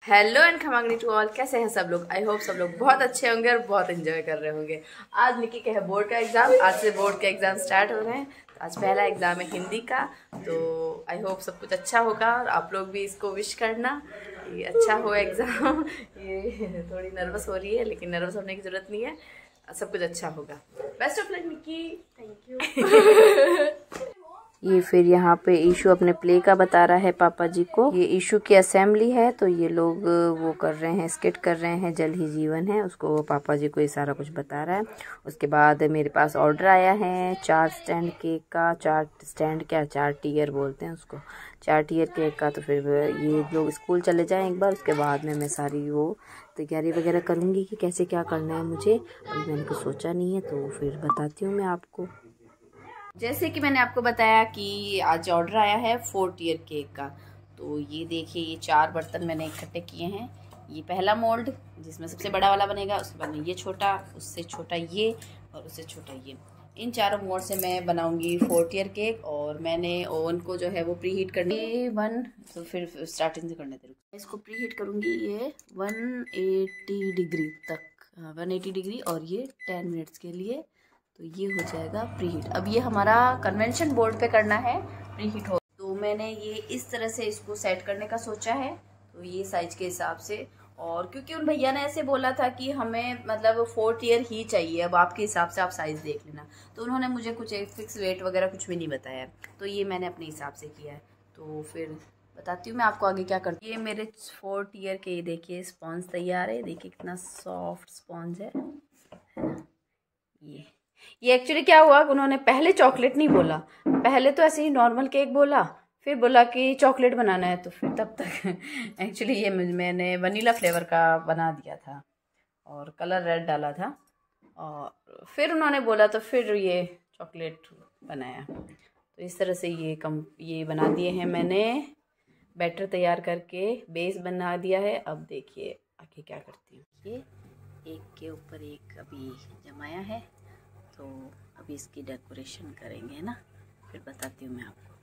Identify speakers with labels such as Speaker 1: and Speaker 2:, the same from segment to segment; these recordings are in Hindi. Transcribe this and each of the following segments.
Speaker 1: हेलो एंड खमांगनी टू ऑल। कैसे हैं सब लोग? आई होप सब लोग बहुत अच्छे होंगे और बहुत एंजॉय कर रहे होंगे। आज निकी के है बोर्ड का एग्ज़ाम। आज से बोर्ड के एग्ज़ाम स्टार्ट हो रहे हैं। तो आज पहला एग्ज़ाम है हिंदी का। तो आई होप सब कुछ अच्छा होगा और आप लोग भी इसको विश करना ये अच्छा हो एग्ज़ाम। ये थोड़ी नर्वस हो रही है लेकिन नर्वस होने की ज़रूरत नहीं है, सब कुछ अच्छा होगा। Best of luck Nikki. Thank you. ये फिर यहाँ पे ईशु अपने प्ले का बता रहा है पापा जी को। ये ईशु की असेंबली है तो ये लोग वो कर रहे हैं, स्किट कर रहे हैं, जल ही जीवन है उसको पापा जी को ये सारा कुछ बता रहा है। उसके बाद मेरे पास ऑर्डर आया है 4 स्टैंड केक का। 4 स्टैंड क्या, 4 टीयर बोलते हैं उसको, 4 टीयर केक का। तो फिर ये लोग स्कूल चले जाएं एक बार, उसके बाद में मैं सारी वो तैयारी वगैरह करूँगी कि कैसे क्या करना है मुझे। अभी मैंने कुछ सोचा नहीं है तो फिर बताती हूँ मैं आपको। जैसे कि मैंने आपको बताया कि आज ऑर्डर आया है 4 टीयर केक का। तो ये देखिए, ये 4 बर्तन मैंने इकट्ठे किए हैं। ये पहला मोल्ड जिसमें सबसे बड़ा वाला बनेगा, उसके बाद में ये छोटा, उससे छोटा ये और उससे छोटा ये। इन चारों मोल्ड से मैं बनाऊंगी 4 टीयर केक। और मैंने ओवन को जो है वो प्री हीट करनी है 1, तो फिर स्टार्टिंग से करने दे। इसको प्री हीट करूँगी ये 180 डिग्री तक, 180 डिग्री, और ये 10 मिनट्स के लिए। तो ये हो जाएगा प्री हीट। अब ये हमारा कन्वेंशन बोर्ड पे करना है प्री हीट हो। तो मैंने ये इस तरह से इसको सेट करने का सोचा है, तो ये साइज के हिसाब से। और क्योंकि उन भैया ने ऐसे बोला था कि हमें मतलब 4 टीयर ही चाहिए, अब आपके हिसाब से आप साइज़ देख लेना। तो उन्होंने मुझे कुछ एक फिक्स वेट वगैरह कुछ भी नहीं बताया, तो ये मैंने अपने हिसाब से किया है। तो फिर बताती हूँ मैं आपको आगे क्या करती हूँ। ये मेरे 4 टीयर के देखिए स्पॉन्ज तैयार है। देखिए कितना सॉफ्ट स्पॉन्ज है ना। ये एक्चुअली क्या हुआ, उन्होंने पहले चॉकलेट नहीं बोला, पहले तो ऐसे ही नॉर्मल केक बोला, फिर बोला कि चॉकलेट बनाना है। तो फिर तब तक एक्चुअली ये मैंने वनीला फ्लेवर का बना दिया था और कलर रेड डाला था, और फिर उन्होंने बोला तो फिर ये चॉकलेट बनाया। तो इस तरह से ये बना दिए हैं मैंने, बैटर तैयार करके बेस बना दिया है। अब देखिए आगे क्या करती हूँ। ये एक के ऊपर एक अभी जमाया है, तो अभी इसकी डेकोरेशन करेंगे ना, फिर बताती हूँ मैं आपको।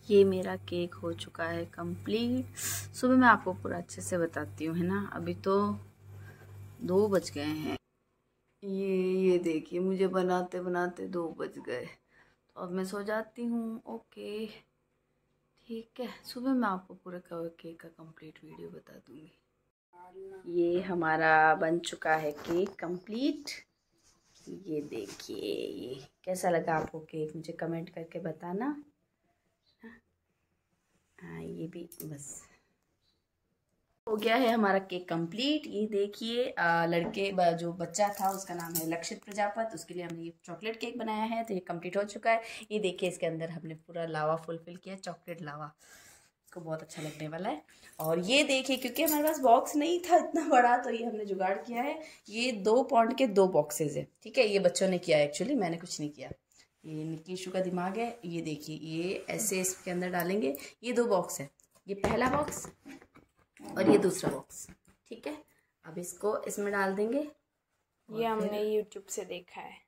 Speaker 1: ये मेरा केक हो चुका है कंप्लीट। सुबह मैं आपको पूरा अच्छे से बताती हूँ, है ना। अभी तो 2 बज गए हैं। ये देखिए, मुझे बनाते बनाते 2 बज गए, तो अब मैं सो जाती हूँ। ओके ठीक है, सुबह मैं आपको पूरा केक का कंप्लीट वीडियो बता दूँगी। ये हमारा बन चुका है केक कंप्लीट। ये देखिए, ये कैसा लगा आपको केक, मुझे कमेंट करके बताना। हाँ ये भी बस हो गया है हमारा केक कंप्लीट। ये देखिए, लड़के जो बच्चा था उसका नाम है लक्षित प्रजापति, उसके लिए हमने ये चॉकलेट केक बनाया है। तो ये कंप्लीट हो चुका है। ये देखिए, इसके अंदर हमने पूरा लावा फुलफिल किया, चॉकलेट लावा, इसको बहुत अच्छा लगने वाला है। और ये देखिए, क्योंकि हमारे पास बॉक्स नहीं था इतना बड़ा, तो ये हमने जुगाड़ किया है। ये 2 पाउंड के 2 बॉक्सेज है, ठीक है। ये बच्चों ने किया है, एक्चुअली मैंने कुछ नहीं किया। ये निकीशु का दिमाग है। ये देखिए, ये ऐसे इसके अंदर डालेंगे। ये 2 बॉक्स है, ये पहला बॉक्स और ये दूसरा बॉक्स, ठीक है। अब इसको इसमें डाल देंगे।
Speaker 2: ये हमने YouTube से देखा है।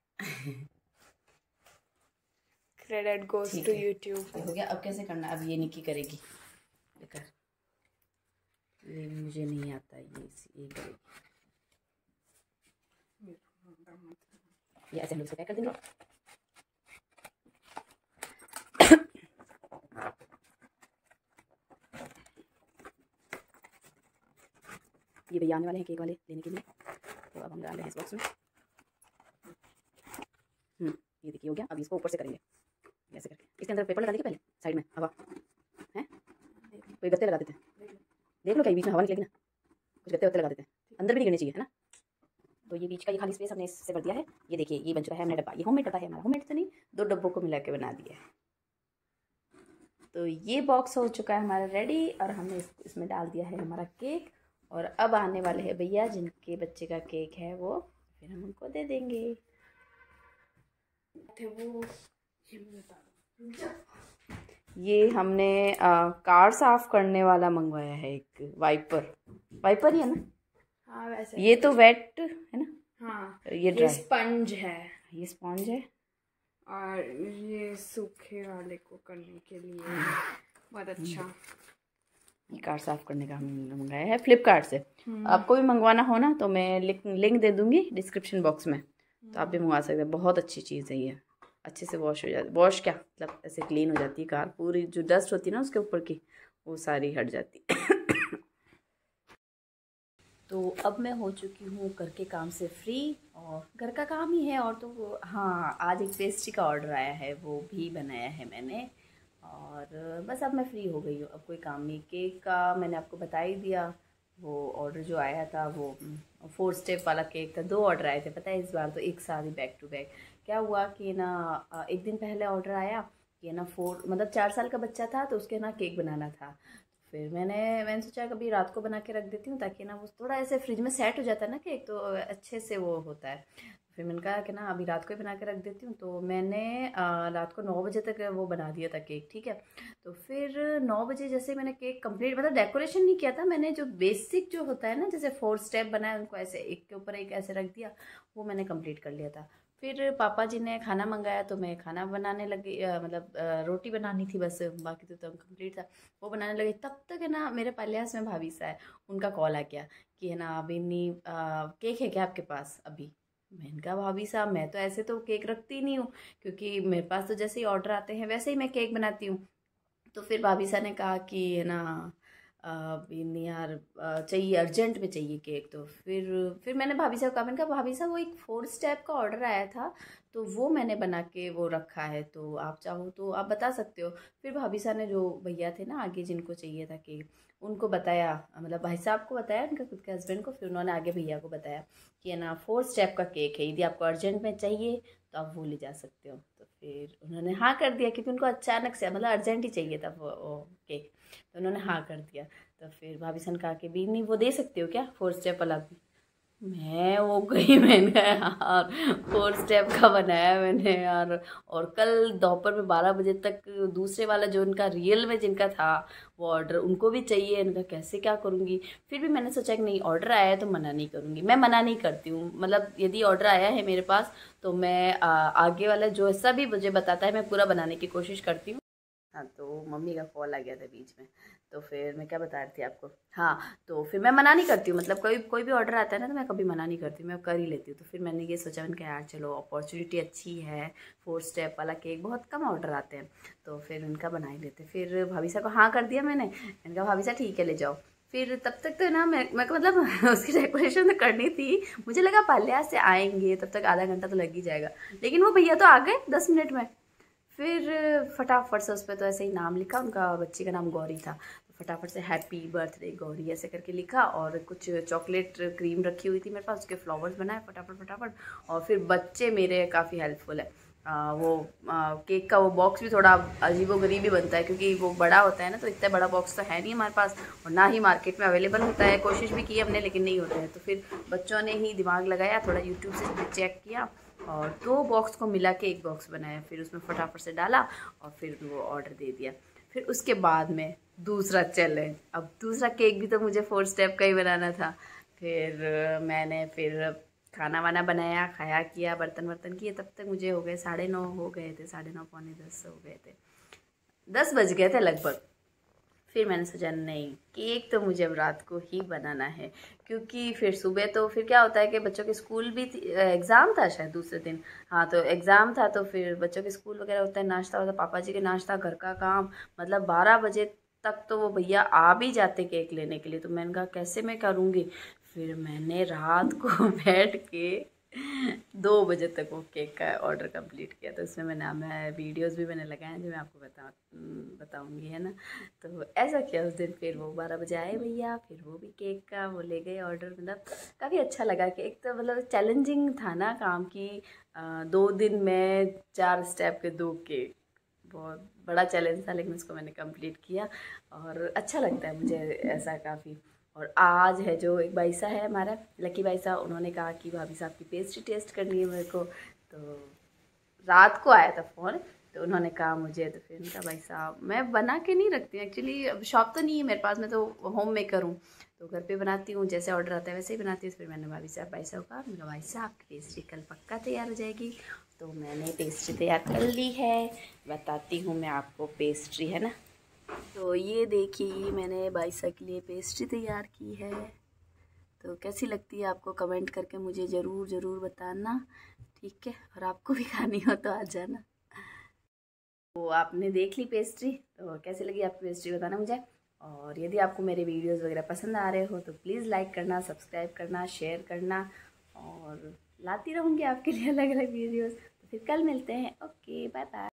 Speaker 2: Credit goes to YouTube।
Speaker 1: हो गया। अब कैसे करना, अब ये निकी करेगी, देखा, ये मुझे नहीं आता, ये करेगी। ये ऐसे हम इसको पैक कर देंगे। ये भैया आने वाले हैं केक वाले लेने के लिए, तो अब हम डाल रहे हैं इस बॉक्स में। ये देखिए हो गया। अब इसको ऊपर से करेंगे ऐसे करके। इसके अंदर पेपर लगा देंगे पहले साइड में, हवा है, कोई गत्ते लगा देते हैं। देख लो कहीं बीच में हवा निकलेगी ना, कुछ गत्ते वत्ते लगा देते हैं, अंदर भी नहीं गिरने चाहिए, है ना। तो ये बीच का ये खाली स्पेस हमने इससे भर दिया है। ये देखिए, ये बन चुका है हमारा डब्बा। ये होममेड डब्बा है हमारा, होममेड तो नहीं, 2 डब्बों को मिला के बना दिया है। तो ये बॉक्स हो चुका है हमारा रेडी, और हमने इसमें डाल दिया है हमारा केक। और अब आने वाले हैं भैया, जिनके बच्चे का केक है वो फिर हम उनको दे देंगे। ये हमने कार साफ करने वाला मंगवाया है, एक वाइपर ही है ना।
Speaker 2: हाँ वैसे
Speaker 1: ये तो वेट है ना,
Speaker 2: हाँ,
Speaker 1: ये ड्राई
Speaker 2: स्पंज है,
Speaker 1: ये स्पॉन्ज है
Speaker 2: और ये सूखे वाले को करने के लिए बहुत अच्छा।
Speaker 1: ये कार साफ करने का हमने मंगाया है फ्लिपकार्ट से। आपको भी मंगवाना हो ना तो मैं लिंक दे दूंगी डिस्क्रिप्शन बॉक्स में, तो आप भी मंगवा सकते हैं। बहुत अच्छी चीज़ है ये, अच्छे से वॉश हो जाती, वॉश क्या मतलब ऐसे क्लीन हो जाती है कार पूरी, जो डस्ट होती है ना उसके ऊपर की वो सारी हट जाती तो अब मैं हो चुकी हूँ घर के काम से फ्री, और घर का काम ही है और तो हाँ, आज एक पेस्ट्री का ऑर्डर आया है, वो भी बनाया है मैंने, और बस अब मैं फ्री हो गई हूँ, अब कोई काम नहीं। केक का मैंने आपको बता ही दिया, वो ऑर्डर जो आया था वो 4 स्टेप वाला केक था। 2 ऑर्डर आए थे पता है इस बार, तो एक साथ ही बैक टू बैक। क्या हुआ कि ना एक दिन पहले ऑर्डर आया कि ना 4 मतलब 4 साल का बच्चा था, तो उसके ना केक बनाना था। फिर मैंने सोचा कभी रात को बना के रख देती हूँ, ताकि ना वो थोड़ा ऐसे फ्रिज में सेट हो जाता है ना केक, तो अच्छे से वो होता है। फिर मैंने कहा कि ना अभी रात को ही बना के रख देती हूँ, तो मैंने रात को 9 बजे तक वो बना दिया था केक, ठीक है। तो फिर 9 बजे जैसे मैंने केक कंप्लीट, मतलब डेकोरेशन नहीं किया था मैंने, जो बेसिक जो होता है ना, जैसे 4 स्टेप बनाए उनको ऐसे एक के ऊपर एक ऐसे रख दिया, वो मैंने कंप्लीट कर लिया था। फिर पापा जी ने खाना मंगाया तो मैं खाना बनाने लगी, मतलब रोटी बनानी थी बस, बाकी तो कंप्लीट था, वो बनाने लगी। तब तक है ना मेरे पास में भाभी सा है, उनका कॉल आ गया कि है ना अभी नहीं केक है क्या आपके पास अभी। मैंने कहा भाभी साहब मैं तो ऐसे तो केक रखती नहीं हूँ, क्योंकि मेरे पास तो जैसे ही ऑर्डर आते हैं वैसे ही मैं केक बनाती हूँ। तो फिर भाभी साहब ने कहा कि है ना अभी नहीं यार, चाहिए अर्जेंट में चाहिए केक। तो फिर मैंने भाभी साहब को कहा, मैंने कहा भाभी साहब वो एक 4 स्टेप का ऑर्डर आया था, तो वो मैंने बना के वो रखा है, तो आप चाहो तो आप बता सकते हो। फिर भाभी साहब ने जो भैया थे ना आगे जिनको चाहिए था केक, उनको बताया, मतलब भाई साहब को बताया, उनके खुद के हस्बैंड को, फिर उन्होंने आगे भैया को बताया कि है ना 4 स्टेप का केक है, यदि आपको अर्जेंट में चाहिए तो आप वो ले जा सकते हो। तो फिर उन्होंने हाँ कर दिया, क्योंकि उनको अचानक से मतलब अर्जेंट ही चाहिए था वो केक, तो उन्होंने हाँ कर दिया। तो फिर भाभी सन कहा कि भी नहीं वो दे सकते हो क्या 4 स्टेप वाला भी। मैं वो गई, मैंने कहा यार 4 स्टेप का बनाया मैंने यार, और कल दोपहर में 12 बजे तक दूसरे वाला जो उनका रियल में जिनका था वो ऑर्डर उनको भी चाहिए, इनका कैसे क्या करूँगी। फिर भी मैंने सोचा कि नहीं ऑर्डर आया है तो मना नहीं करूँगी, मैं मना नहीं करती हूँ, मतलब यदि ऑर्डर आया है मेरे पास तो मैं आगे वाला जो ऐसा भी मुझे बताता है मैं पूरा बनाने की कोशिश करती हूँ। हाँ, तो मम्मी का कॉल आ गया था बीच में, तो फिर मैं क्या बता रही थी आपको, हाँ, तो फिर मैं मना नहीं करती हूँ, मतलब कोई भी ऑर्डर आता है ना तो मैं कभी मना नहीं करती हूँ, मैं कर ही लेती हूँ। तो फिर मैंने ये सोचा, मैंने कहा यार चलो अपॉर्चुनिटी अच्छी है, 4 स्टेप वाला केक बहुत कम ऑर्डर आते हैं, तो फिर उनका बना ही लेते। फिर भाभी साहब को हाँ कर दिया मैंने कहा भाभी साहब ठीक है ले जाओ। फिर तब तक तो ना मैं मतलब उसकी डेकोरेशन तो करनी थी, मुझे लगा पाल्या से आएंगे तब तक आधा घंटा तो लग ही जाएगा, लेकिन वो भैया तो आ गए 10 मिनट में। फिर फटाफट से उस पर तो ऐसे ही नाम लिखा, उनका बच्चे का नाम गौरी था, तो फटाफट से हैप्पी बर्थडे गौरी ऐसे करके लिखा, और कुछ चॉकलेट क्रीम रखी हुई थी मेरे पास, उसके फ्लावर्स बनाए फटाफट। और फिर बच्चे मेरे काफ़ी हेल्पफुल है, केक का वो बॉक्स भी थोड़ा अजीबोगरीब ही बनता है, क्योंकि वो बड़ा होता है ना, तो इतना बड़ा बॉक्स तो है नहीं हमारे पास, और ना ही मार्केट में अवेलेबल होता है, कोशिश भी की हमने लेकिन नहीं होता है। तो फिर बच्चों ने ही दिमाग लगाया, थोड़ा यूट्यूब से चेक किया, और 2 बॉक्स को मिला के एक बॉक्स बनाया, फिर उसमें फटाफट से डाला और फिर वो ऑर्डर दे दिया। फिर उसके बाद में दूसरा चैलेंज, अब दूसरा केक भी तो मुझे 4 स्टेप का ही बनाना था। फिर मैंने फिर खाना वाना बनाया, खाया किया, बर्तन वर्तन किए, तब तक मुझे हो गए 9:30 हो गए थे, 9:30 पौने 10 हो गए थे, 10 बज गए थे लगभग। फिर मैंने सोचा नहीं केक तो मुझे अब रात को ही बनाना है, क्योंकि फिर सुबह तो फिर क्या होता है कि बच्चों के स्कूल भी एग्ज़ाम था शायद दूसरे दिन, हाँ तो एग्ज़ाम था, तो फिर बच्चों के स्कूल वगैरह होता है, नाश्ता होता है, पापा जी के नाश्ता, घर का काम, मतलब 12 बजे तक तो वो भैया आ भी जाते केक लेने के लिए। तो मैंने कहा कैसे मैं करूँगी, फिर मैंने रात को बैठ के 2 बजे तक वो केक का ऑर्डर कंप्लीट किया। तो उसमें मैं वीडियोस भी मैंने लगाए हैं जो मैं आपको बताऊंगी, है ना। तो ऐसा किया उस दिन, फिर वो 12 बजे आए भैया, फिर वो भी केक का वो ले गए ऑर्डर, मतलब काफ़ी अच्छा लगा कि एक तो मतलब चैलेंजिंग था ना काम की, 2 दिन में 4 स्टेप के 2 केक, बहुत बड़ा चैलेंज था, लेकिन उसको मैंने कंप्लीट किया और अच्छा लगता है मुझे ऐसा काफ़ी। और आज है जो एक भाई साहब है हमारा लकी भाई साहब, उन्होंने कहा कि भाभी साहब की पेस्ट्री टेस्ट करनी है मेरे को, तो रात को आया था फ़ोन, तो उन्होंने कहा मुझे, तो फिर उनका भाई साहब मैं बना के नहीं रखती हूँ एक्चुअली, शॉप तो नहीं है मेरे पास, मैं तो होम मेकर हूँ, तो घर पे बनाती हूँ, जैसे ऑर्डर आता है वैसे ही बनाती हूँ। फिर मैंने भाई साहब को कहा, मेरा भाई साहब आपकी पेस्ट्री कल पक्का तैयार हो जाएगी। तो मैंने पेस्ट्री तैयार कर ली है, बताती हूँ मैं आपको पेस्ट्री, है ना। तो ये देखिए मैंने भाई साहब के लिए पेस्ट्री तैयार की है। तो कैसी लगती है आपको कमेंट करके मुझे ज़रूर बताना, ठीक है। और आपको भी खानी हो तो आ जाना। तो आपने देख ली पेस्ट्री, तो कैसी लगी आपकी पेस्ट्री बताना मुझे। और यदि आपको मेरे वीडियोस वगैरह पसंद आ रहे हो तो प्लीज़ लाइक करना, सब्सक्राइब करना, शेयर करना, और लाती रहूँगी आपके लिए अलग अलग वीडियोस। तो फिर कल मिलते हैं। Okay, bye bye.